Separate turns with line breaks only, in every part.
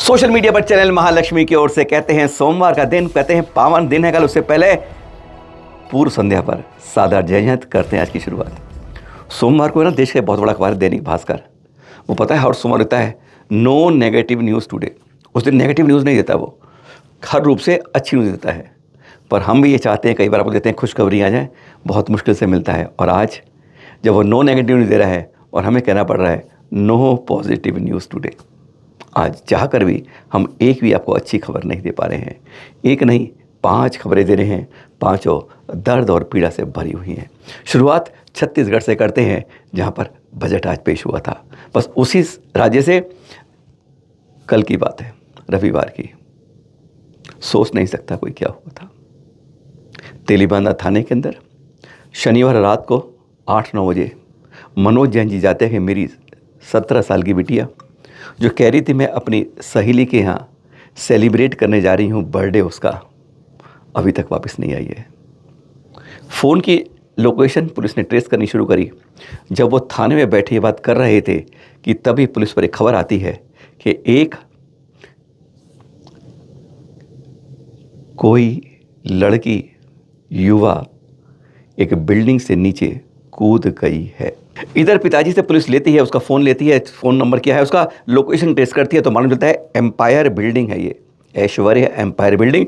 Social media पर channel Mahalakshmi की ओर से कहते हैं सोमवार का दिन, कहते हैं पावन दिन है कल। उससे पहले पूर्व संध्या पर सादर जय हिंद करते हैं आज की शुरुआत। सोमवार को है ना, देश का बहुत बड़ा अखबार दैनिक भास्कर, वो पता है हर सोमवार देता है नो नेगेटिव न्यूज़ टुडे। उस दिन नेगेटिव न्यूज़ नहीं देता, वो हर रूप से अच्छी न्यूज़ देता है। पर हम भी ये चाहते हैं, कई बार आपको देते हैं खुशखबरी आ जाए, बहुत मुश्किल से मिलता है। और आज जब वो नो नेगेटिव न्यूज़ दे रहा है और हमें कहना पड़ रहा है नो पॉजिटिव न्यूज़ टुडे। आज चाहकर भी हम एक भी आपको अच्छी खबर नहीं दे पा रहे हैं। एक नहीं, 5 खबरें दे रहे हैं, पांचों दर्द और पीड़ा से भरी हुई हैं। शुरुआत छत्तीसगढ़ से करते हैं, जहां पर बजट आज पेश हुआ था। बस उसी राज्य से कल की बात है, रविवार की। सोच नहीं सकता कोई क्या हुआ था। तेलीबांधा थाने के अंदर शनिवार रात को 8-9 बजे मनोज जैन जी जाते हैं। मेरी 17 साल की बिटिया जो कह रही थी मैं अपनी सहेली के यहाँ सेलिब्रेट करने जा रही हूँ बर्थडे, उसका अभी तक वापस नहीं आई है। फ़ोन की लोकेशन पुलिस ने ट्रेस करनी शुरू करी। जब वो थाने में बैठे ये बात कर रहे थे कि तभी पुलिस पर एक खबर आती है कि एक कोई लड़की युवा एक बिल्डिंग से नीचे कूद गई है। इधर पिताजी से पुलिस लेती है, उसका फ़ोन लेती है, फ़ोन नंबर क्या है, उसका लोकेशन ट्रेस करती है तो मालूम चलता है एम्पायर बिल्डिंग है, ये ऐश्वर्य एम्पायर बिल्डिंग,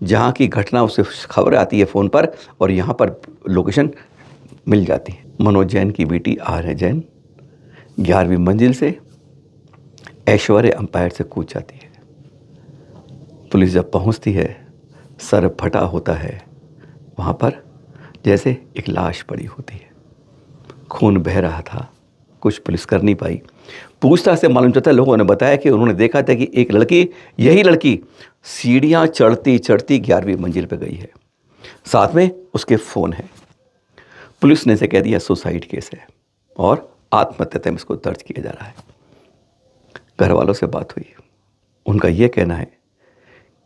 जहाँ की घटना उससे खबर आती है फ़ोन पर और यहाँ पर लोकेशन मिल जाती है। मनोज जैन की बेटी आर्य जैन 11वीं मंजिल से ऐश्वर्य एम्पायर से कूद जाती है। पुलिस जब पहुँचती है, सर फटा होता है, वहाँ पर जैसे एक लाश पड़ी होती है, खून बह रहा था। कुछ पुलिस कर नहीं पाई। पूछताछ से मालूम चलता है, लोगों ने बताया कि उन्होंने देखा था कि एक लड़की, यही लड़की सीढ़ियाँ चढ़ती चढ़ती 11वीं मंजिल पर गई है, साथ में उसके फ़ोन है। पुलिस ने इसे कह दिया सुसाइड केस है और आत्महत्या में इसको दर्ज किया जा रहा है। घर वालों से बात हुई, उनका यह कहना है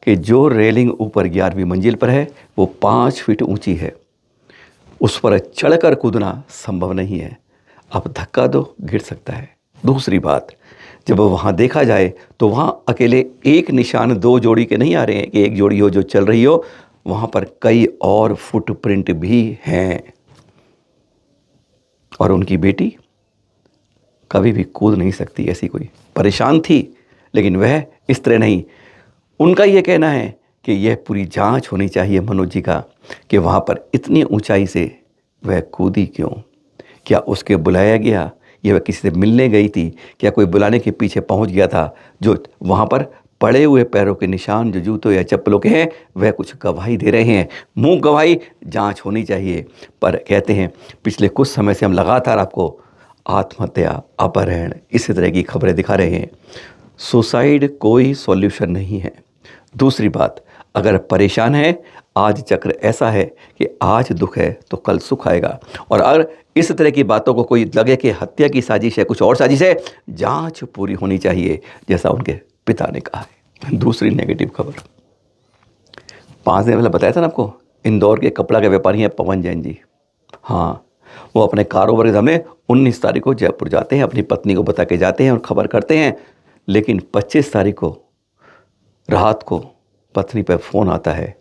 कि जो रेलिंग ऊपर 11वीं मंजिल पर है वो 5 फीट ऊंची है, उस पर चढ़कर कूदना संभव नहीं है। आप धक्का दो, गिर सकता है। दूसरी बात, जब वहाँ देखा जाए तो वहाँ अकेले एक निशान 2 जोड़ी के नहीं आ रहे हैं कि एक जोड़ी हो जो चल रही हो, वहाँ पर कई और फुटप्रिंट भी हैं। और उनकी बेटी कभी भी कूद नहीं सकती, ऐसी कोई परेशान थी, लेकिन वह इस तरह नहीं। उनका यह कहना है कि यह पूरी जांच होनी चाहिए मनोज जी का कि वहाँ पर इतनी ऊंचाई से वह कूदी क्यों। क्या उसके बुलाया गया, या वह किसी से मिलने गई थी, क्या कोई बुलाने के पीछे पहुँच गया था। जो वहाँ पर पड़े हुए पैरों के निशान जो जूतों या चप्पलों के हैं, वह कुछ गवाही दे रहे हैं। मुँह गवाही, जाँच होनी चाहिए। पर कहते हैं पिछले कुछ समय से हम लगातार आपको आत्महत्या, अपहरण, इसी तरह की खबरें दिखा रहे हैं। सुसाइड कोई सॉल्यूशन नहीं है। दूसरी बात, अगर परेशान है, आज चक्र ऐसा है कि आज दुख है तो कल सुख आएगा। और अगर इस तरह की बातों को कोई लगे कि हत्या की साजिश है, कुछ और साजिश है, जांच पूरी होनी चाहिए, जैसा उनके पिता ने कहा है। दूसरी नेगेटिव खबर, 5 दिन पहले बताया था ना आपको, इंदौर के कपड़ा के व्यापारी हैं पवन जैन जी। हाँ, वो अपने कारोबार के सामने 19 तारीख को जयपुर जाते हैं, अपनी पत्नी को बता के जाते हैं और खबर करते हैं। लेकिन 25 तारीख को रात को पत्नी पर फ़ोन आता है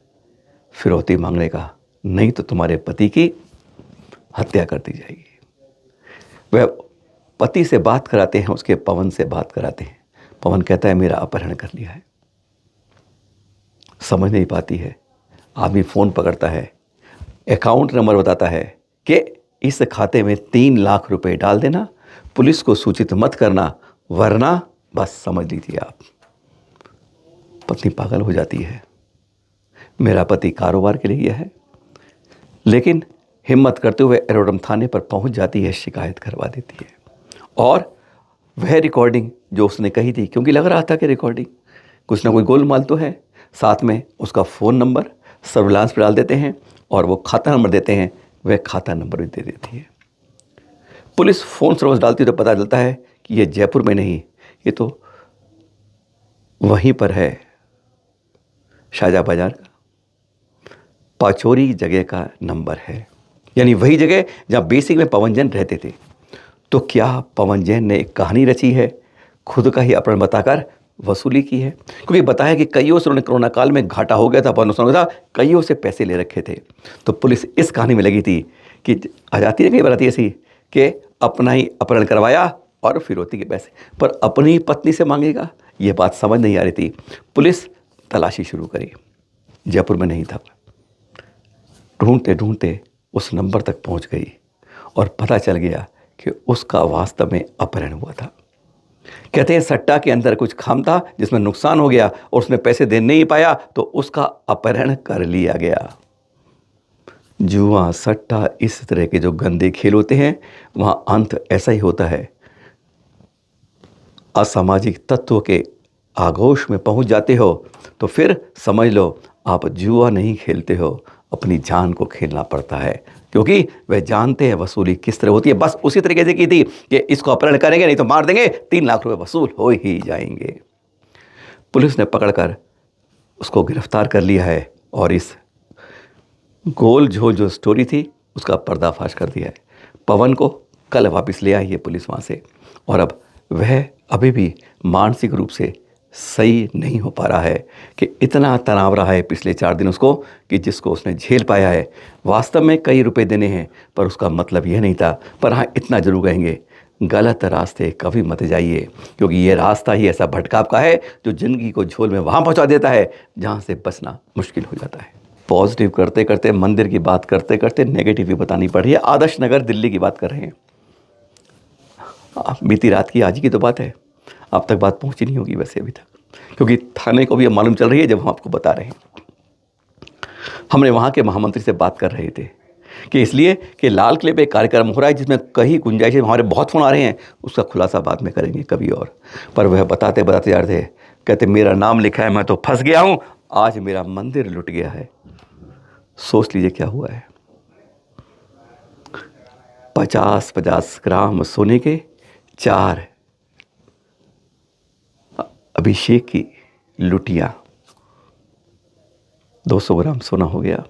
फिरौती मांगने का, नहीं तो तुम्हारे पति की हत्या कर दी जाएगी। वह पति से बात कराते हैं, उसके पवन से बात कराते हैं। पवन कहता है मेरा अपहरण कर लिया है। समझ नहीं पाती है। आदमी फ़ोन पकड़ता है, अकाउंट नंबर बताता है कि इस खाते में 3 लाख रुपए डाल देना, पुलिस को सूचित मत करना, वरना बस समझ लीजिए आप। पत्नी पागल हो जाती है। मेरा पति कारोबार के लिए गया है, लेकिन हिम्मत करते हुए एरोड्रम थाने पर पहुंच जाती है, शिकायत करवा देती है। और वह रिकॉर्डिंग जो उसने कही थी, क्योंकि लग रहा था कि रिकॉर्डिंग कुछ ना कोई गोलमाल तो है, साथ में उसका फ़ोन नंबर सर्विलांस पर डाल देते हैं और वो खाता नंबर देते हैं, वह खाता नंबर भी दे देती है। पुलिस फ़ोन सर्विस डालती है तो पता चलता है कि ये जयपुर में नहीं, ये तो वहीं पर है, शाहजहाँ बाजार का पाचोरी जगह का नंबर है, यानी वही जगह जहाँ बेसिक में पवन जैन रहते थे। तो क्या पवन जैन ने एक कहानी रची है, खुद का ही अपहरण बताकर वसूली की है, क्योंकि बताया कि कईयों से उन्होंने कोरोना काल में घाटा हो गया था, बहुत नुकसान हो गया था, कईयों से पैसे ले रखे थे। तो पुलिस इस कहानी में लगी थी कि आ जाती है कई बार आती ऐसी कि अपना ही अपहरण करवाया और फिरौती के पैसे, पर अपनी पत्नी से मांगेगा, ये बात समझ नहीं आ रही थी। पुलिस तलाशी शुरू करी, जयपुर में नहीं था, ढूंढते ढूंढते उस नंबर तक पहुंच गई और पता चल गया कि उसका वास्तव में अपहरण हुआ था। कहते हैं सट्टा के अंदर कुछ खाम था जिसमें नुकसान हो गया और उसने पैसे दे नहीं पाया तो उसका अपहरण कर लिया गया। जुआ, सट्टा, इस तरह के जो गंदे खेल होते हैं वहां अंत ऐसा ही होता है। असामाजिक तत्वों के आगोश में पहुंच जाते हो तो फिर समझ लो आप जुआ नहीं खेलते हो, अपनी जान को खेलना पड़ता है, क्योंकि वह जानते हैं वसूली किस तरह होती है। बस उसी तरीके से की थी कि इसको अपहरण करेंगे नहीं तो मार देंगे, 3 लाख रुपए वसूल हो ही जाएंगे। पुलिस ने पकड़कर उसको गिरफ्तार कर लिया है और इस गोल झोल जो स्टोरी थी उसका पर्दाफाश कर दिया है। पवन को कल वापस ले आई है पुलिस वहाँ से, और अब वह अभी भी मानसिक रूप से सही नहीं हो पा रहा है कि इतना तनाव रहा है पिछले 4 दिन उसको कि जिसको उसने झेल पाया है। वास्तव में कई रुपए देने हैं पर उसका मतलब यह नहीं था। पर हाँ, इतना जरूर कहेंगे, गलत रास्ते कभी मत जाइए, क्योंकि ये रास्ता ही ऐसा भटकाव का है जो जिंदगी को झोल में वहाँ पहुँचा देता है जहाँ से बचना मुश्किल हो जाता है। पॉजिटिव करते करते, मंदिर की बात करते करते नेगेटिव भी बतानी पड़ रही है। आदर्श नगर दिल्ली की बात कर रहे हैं। बीती रात की, आज की तो बात है, अब तक बात पहुंची नहीं होगी वैसे अभी तक, क्योंकि थाने को भी अब मालूम चल रही है जब हम आपको बता रहे हैं। हमने वहाँ के महामंत्री से बात कर रहे थे कि इसलिए कि लाल किले पे एक कार्यक्रम हो रहा है जिसमें कहीं गुंजाइश है, हमारे बहुत फ़ोन आ रहे हैं, उसका खुलासा बाद में करेंगे कभी और। पर वह बताते बताते जा रहे थे, कहते मेरा नाम लिखा है, मैं तो फंस गया हूँ, आज मेरा मंदिर लुट गया है। सोच लीजिए क्या हुआ है। 50-50 ग्राम सोने के 4 अभिषेक की लुटियां, 200 ग्राम सोना हो गया।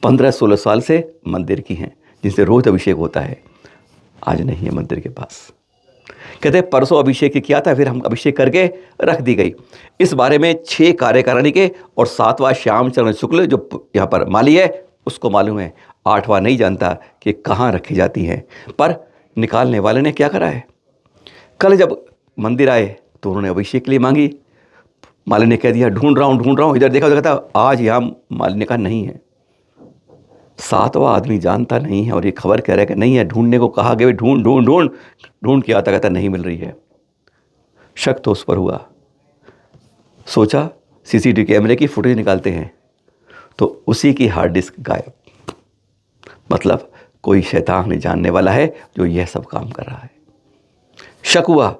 15-16 साल से मंदिर की हैं जिनसे रोज अभिषेक होता है, आज नहीं है मंदिर के पास। कहते परसों अभिषेक किया था, फिर हम अभिषेक करके रख दी गई। इस बारे में 6 कार्यकारिणी के और 7वां श्यामचरण शुक्ल जो यहाँ पर माली है उसको मालूम है, 8वां नहीं जानता कि कहाँ रखी जाती हैं। पर निकालने वाले ने क्या करा है, कल जब मंदिर आए तो उन्होंने अभिषेक के लिए मांगी, माली ने कह दिया ढूंढ रहा हूँ, इधर देखा था आज यहाँ, माली ने कहा नहीं है। 7वां आदमी जानता नहीं है और ये खबर कह रहा है कि नहीं है, ढूंढने को कहा गया, ढूंढ ढूंढ ढूंढ ढूंढ के आता कहता नहीं मिल रही है। शक तो उस पर हुआ, सोचा सीसीटीवी कैमरे की फुटेज निकालते हैं, तो उसी की हार्ड डिस्क गायब। मतलब कोई शैतान जानने वाला है जो यह सब काम कर रहा है। शक हुआ,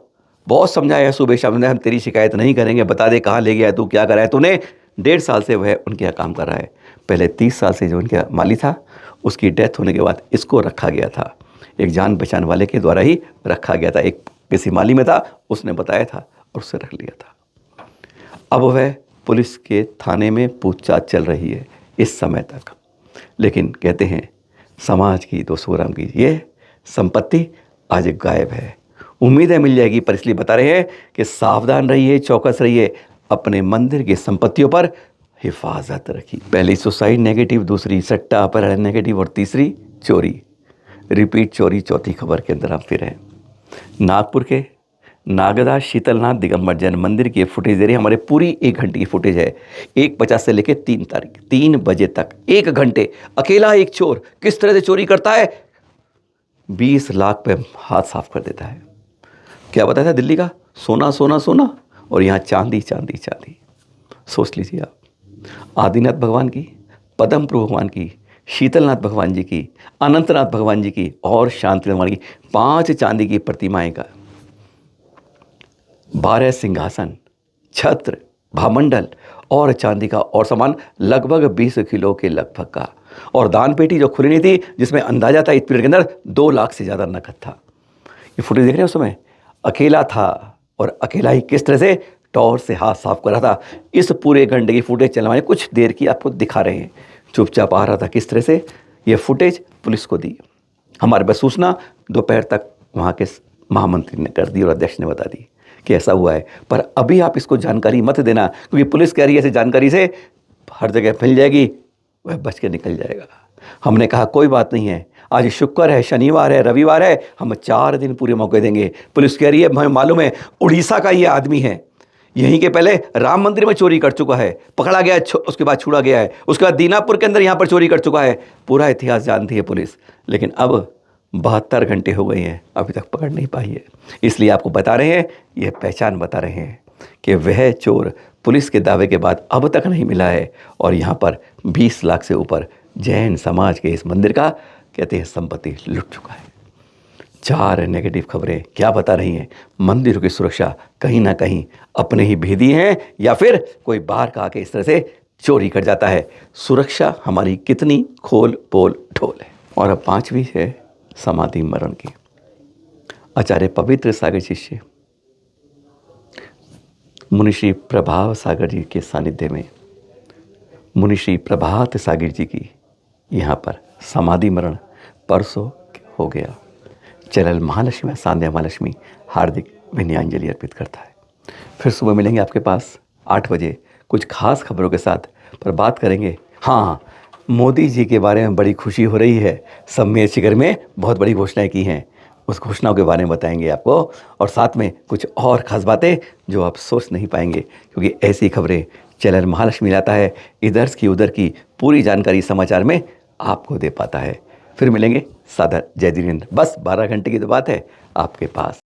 बहुत समझाया सुबह शाम ने, हम तेरी शिकायत नहीं करेंगे, बता दे कहाँ ले गया है तू, क्या कर रहा है तूने। 1.5 साल से वह उनके यहाँ काम कर रहा है। पहले 30 साल से जो उनका माली था उसकी डेथ होने के बाद इसको रखा गया था, एक जान पहचान वाले के द्वारा ही रखा गया था। एक किसी माली में था, उसने बताया था और उससे रख लिया था। अब वह पुलिस के थाने में पूछताछ चल रही है इस समय तक, लेकिन कहते हैं समाज की 200 ग्राम की ये संपत्ति आज गायब है। उम्मीद है मिल जाएगी, पर इसलिए बता रहे हैं कि सावधान रहिए, चौकस रहिए, अपने मंदिर की संपत्तियों पर हिफाजत रखिए। पहली सुसाइड नेगेटिव, दूसरी सट्टा अपहरण नेगेटिव और तीसरी चोरी, रिपीट चोरी चौथी खबर के अंदर आप फिर हैं। नागपुर के नागदा शीतलनाथ दिगंबर जैन मंदिर की फुटेज दे रही है, हमारे पूरी 1 घंटे की फुटेज है। 1:50 से लेकर 3 तारीख 3 बजे तक 1 घंटे अकेला एक चोर किस तरह से चोरी करता है, 20 लाख पे हाथ साफ कर देता है। क्या बताया था दिल्ली का, सोना सोना सोना, और यहाँ चांदी चांदी चांदी। सोच लीजिए आप, आदिनाथ भगवान की, पद्मप्रभु भगवान की, शीतलनाथ भगवान जी की, अनंतनाथ भगवान जी की और शांति भगवान की 5 चांदी की प्रतिमाएं का, 12 सिंहासन, छत्र, भामंडल और चांदी का और सामान लगभग 20 किलो के लगभग का, और दान पेटी जो खुली नहीं थी जिसमें अंदाजा था इस पीरियड के अंदर 2 लाख से ज़्यादा नकद था। ये फुटेज देख रहे हैं, उस समय अकेला था और अकेला ही किस तरह से टॉर्च से हाथ साफ कर रहा था। इस पूरे घंटे की फुटेज चलवाने कुछ देर की आपको दिखा रहे हैं, चुपचाप आ रहा था किस तरह से। ये फुटेज पुलिस को दी, हमारे पास सूचना दोपहर तक वहाँ के महामंत्री ने कर दी और अध्यक्ष ने बता दी कि ऐसा हुआ है, पर अभी आप इसको जानकारी मत देना, क्योंकि पुलिस कह रही है ऐसी जानकारी से हर जगह फैल जाएगी, वह बच के निकल जाएगा। हमने कहा कोई बात नहीं है, आज शुक्र है, शनिवार है, रविवार है, हम 4 दिन पूरे मौके देंगे। पुलिस कह रही है हमें मालूम है उड़ीसा का ये आदमी है, यहीं के पहले राम मंदिर में चोरी कर चुका है, पकड़ा गया, उसके बाद छुड़ा गया है, उसके बाद दीनापुर के अंदर यहाँ पर चोरी कर चुका है। पूरा इतिहास जानती है पुलिस, लेकिन अब 72 घंटे हो गए हैं, अभी तक पकड़ नहीं पाई है। इसलिए आपको बता रहे हैं, यह पहचान बता रहे हैं कि वह चोर पुलिस के दावे के बाद अब तक नहीं मिला है, और यहाँ पर 20 लाख से ऊपर जैन समाज के इस मंदिर का कहते हैं संपत्ति लुट चुका है। 4 नेगेटिव खबरें क्या बता रही हैं? मंदिरों की सुरक्षा कहीं ना कहीं अपने ही भेदी हैं, या फिर कोई बाहर का आके इस तरह से चोरी कर जाता है। सुरक्षा हमारी कितनी खोल पोल ठोल है। और अब 5वीं है समाधि मरण की। आचार्य पवित्र सागर शिष्य मुनिश्री प्रभाव सागर जी के सानिध्य में मुनिश्री प्रभात सागर जी की यहाँ पर समाधि मरण परसों हो गया। चैनल महालक्ष्मी सांध्या महालक्ष्मी हार्दिक विनयांजलि अर्पित करता है। फिर सुबह मिलेंगे आपके पास 8 बजे कुछ खास खबरों के साथ, पर बात करेंगे हाँ, मोदी जी के बारे में बड़ी खुशी हो रही है। सम्मेलन शिखर में बहुत बड़ी घोषणाएं की हैं, उस घोषणाओं के बारे में बताएंगे आपको, और साथ में कुछ और ख़ास बातें जो आप सोच नहीं पाएंगे, क्योंकि ऐसी खबरें चैनल महालक्ष्मी लाता है। इधर की उधर की पूरी जानकारी समाचार में आपको दे पाता है। फिर मिलेंगे सादर जय जिनेंद्र। बस 12 घंटे की तो बात है आपके पास।